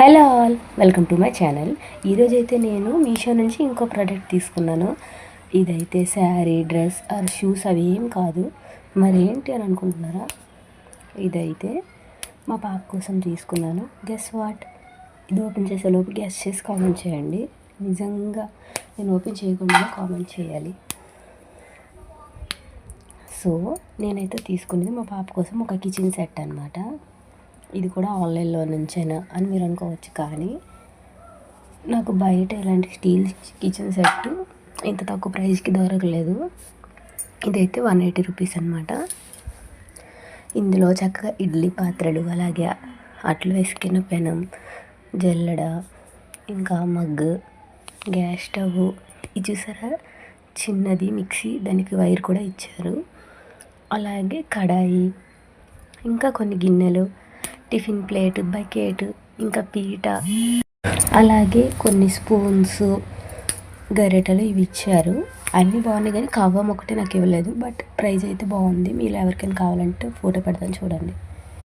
Hello all, welcome to my channel. ఈరోజైతే నేను మీషో నుంచి ఇంకో ప్రోడక్ట్ తీసుకున్నాను. ఇదైతే శారీ, డ్రెస్ ఆర్ షూస్ అవి ఏం కాదు. మరి ఏంటి అని అనుకుంటున్నారా? ఇదైతే మా పాప కోసం తీసుకున్నాను. Guess what? ఇది ఓపెన్ చేసేలోపు గెస్ చేసి కామెంట్ చేయండి. నిజంగా నేను ఓపెన్ చేయకుండా కామెంట్ చేయాలి. సో నేనైతే తీసుకునేది మా పాప కోసం ఒక కిచెన్ సెట్ అనమాట. ఇది కూడా ఆన్లైన్లో నుంచేనా అని మీరు అనుకోవచ్చు, కానీ నాకు బయట ఇలాంటి స్టీల్ కిచెన్ సెట్ ఇంత తక్కువ ప్రైస్కి దొరకలేదు. ఇదైతే 180 రూపీస్ అనమాట. ఇందులో చక్కగా ఇడ్లీ పాత్రలు, అలాగే అట్లు వేసుకున్న పెనం, జల్లెడ, ఇంకా మగ్గు, గ్యాస్ స్టవ్, ఇది చూసారా చిన్నది మిక్సీ, దానికి వైర్ కూడా ఇచ్చారు. అలాగే కడాయి, ఇంకా కొన్ని గిన్నెలు, టిఫిన్ ప్లేట్, బకెట్, ఇంకా పీట, అలాగే కొన్ని స్పూన్స్, గరిటెలు ఇవి ఇచ్చారు. అన్నీ బాగున్నాయి, కానీ కవ్వం ఒకటి నాకు ఇవ్వలేదు. బట్ ప్రైస్ అయితే బాగుంది. మీరు ఎవరికైనా కావాలంటే ఫోటో పెడతాను చూడండి.